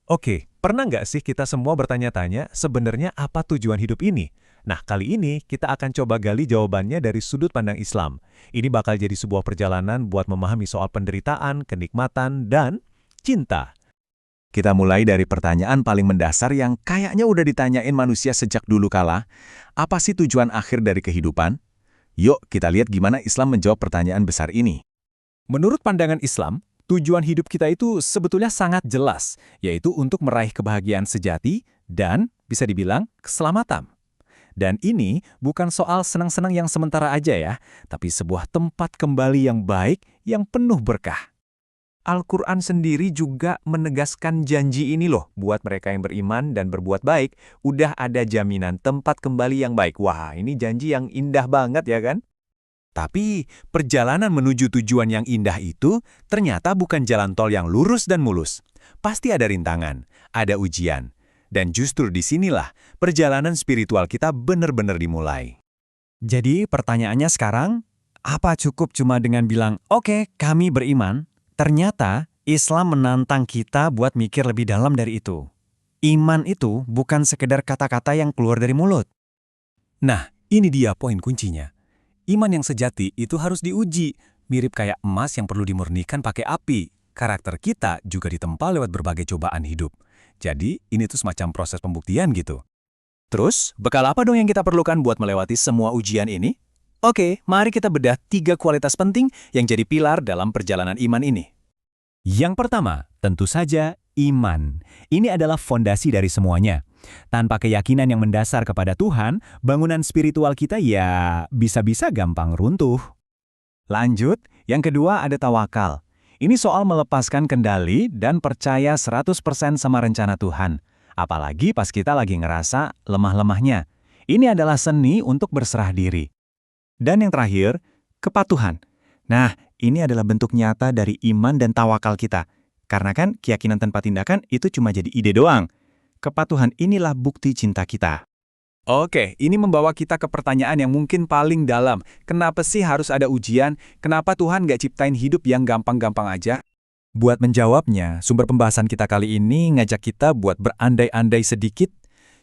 Oke, pernah nggak sih kita semua bertanya-tanya sebenarnya apa tujuan hidup ini? Nah, kali ini kita akan coba gali jawabannya dari sudut pandang Islam. Ini bakal jadi sebuah perjalanan buat memahami soal penderitaan, kenikmatan, dan cinta. Kita mulai dari pertanyaan paling mendasar yang kayaknya udah ditanyain manusia sejak dulu kala. Apa sih tujuan akhir dari kehidupan? Yuk, kita lihat gimana Islam menjawab pertanyaan besar ini. Menurut pandangan Islam, tujuan hidup kita itu sebetulnya sangat jelas, yaitu untuk meraih kebahagiaan sejati dan, bisa dibilang, keselamatan. Dan ini bukan soal senang-senang yang sementara aja ya, tapi sebuah tempat kembali yang baik, yang penuh berkah. Al-Quran sendiri juga menegaskan janji ini loh, buat mereka yang beriman dan berbuat baik, udah ada jaminan tempat kembali yang baik. Wah, ini janji yang indah banget ya kan? Tapi, perjalanan menuju tujuan yang indah itu ternyata bukan jalan tol yang lurus dan mulus. Pasti ada rintangan, ada ujian. Dan justru disinilah perjalanan spiritual kita benar-benar dimulai. Jadi pertanyaannya sekarang, apa cukup cuma dengan bilang, "Oke, kami beriman"? Ternyata Islam menantang kita buat mikir lebih dalam dari itu. Iman itu bukan sekedar kata-kata yang keluar dari mulut. Nah, ini dia poin kuncinya. Iman yang sejati itu harus diuji, mirip kayak emas yang perlu dimurnikan pakai api. Karakter kita juga ditempa lewat berbagai cobaan hidup. Jadi, ini tuh semacam proses pembuktian gitu. Terus, bekal apa dong yang kita perlukan buat melewati semua ujian ini? Oke, mari kita bedah 3 kualitas penting yang jadi pilar dalam perjalanan iman ini. Yang pertama, tentu saja iman. Ini adalah fondasi dari semuanya. Tanpa keyakinan yang mendasar kepada Tuhan, bangunan spiritual kita ya bisa-bisa gampang runtuh. Lanjut, yang kedua ada tawakal. Ini soal melepaskan kendali dan percaya 100% sama rencana Tuhan. Apalagi pas kita lagi ngerasa lemah-lemahnya. Ini adalah seni untuk berserah diri. Dan yang terakhir, kepatuhan. Nah, ini adalah bentuk nyata dari iman dan tawakal kita. Karena kan keyakinan tanpa tindakan itu cuma jadi ide doang. Kepatuhan inilah bukti cinta kita. Oke, ini membawa kita ke pertanyaan yang mungkin paling dalam. Kenapa sih harus ada ujian? Kenapa Tuhan nggak ciptain hidup yang gampang-gampang aja? Buat menjawabnya, sumber pembahasan kita kali ini ngajak kita buat berandai-andai sedikit.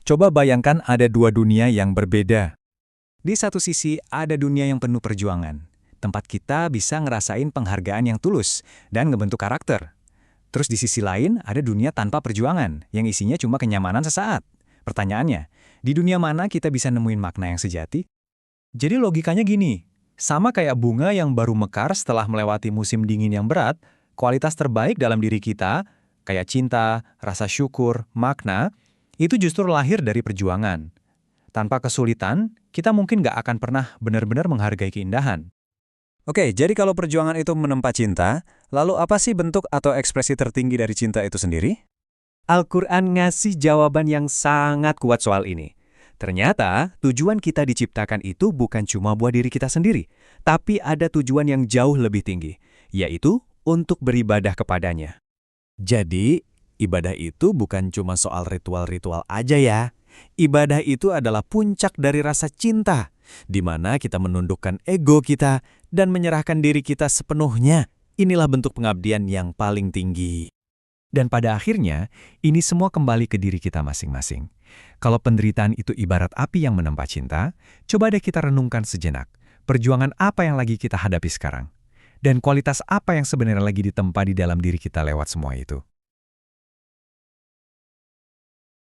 Coba bayangkan ada 2 dunia yang berbeda. Di satu sisi ada dunia yang penuh perjuangan. Tempat kita bisa ngerasain penghargaan yang tulus dan ngebentuk karakter. Terus di sisi lain ada dunia tanpa perjuangan yang isinya cuma kenyamanan sesaat. Pertanyaannya, di dunia mana kita bisa nemuin makna yang sejati? Jadi logikanya gini, sama kayak bunga yang baru mekar setelah melewati musim dingin yang berat, kualitas terbaik dalam diri kita, kayak cinta, rasa syukur, makna, itu justru lahir dari perjuangan. Tanpa kesulitan, kita mungkin nggak akan pernah benar-benar menghargai keindahan. Oke, jadi kalau perjuangan itu menempa cinta, lalu apa sih bentuk atau ekspresi tertinggi dari cinta itu sendiri? Al-Quran ngasih jawaban yang sangat kuat soal ini. Ternyata, tujuan kita diciptakan itu bukan cuma buat diri kita sendiri, tapi ada tujuan yang jauh lebih tinggi, yaitu untuk beribadah kepadanya. Jadi, ibadah itu bukan cuma soal ritual-ritual aja ya. Ibadah itu adalah puncak dari rasa cinta, di mana kita menundukkan ego kita dan menyerahkan diri kita sepenuhnya. Inilah bentuk pengabdian yang paling tinggi. Dan pada akhirnya, ini semua kembali ke diri kita masing-masing. Kalau penderitaan itu ibarat api yang menempa cinta, coba deh kita renungkan sejenak. Perjuangan apa yang lagi kita hadapi sekarang? Dan kualitas apa yang sebenarnya lagi ditempa di dalam diri kita lewat semua itu?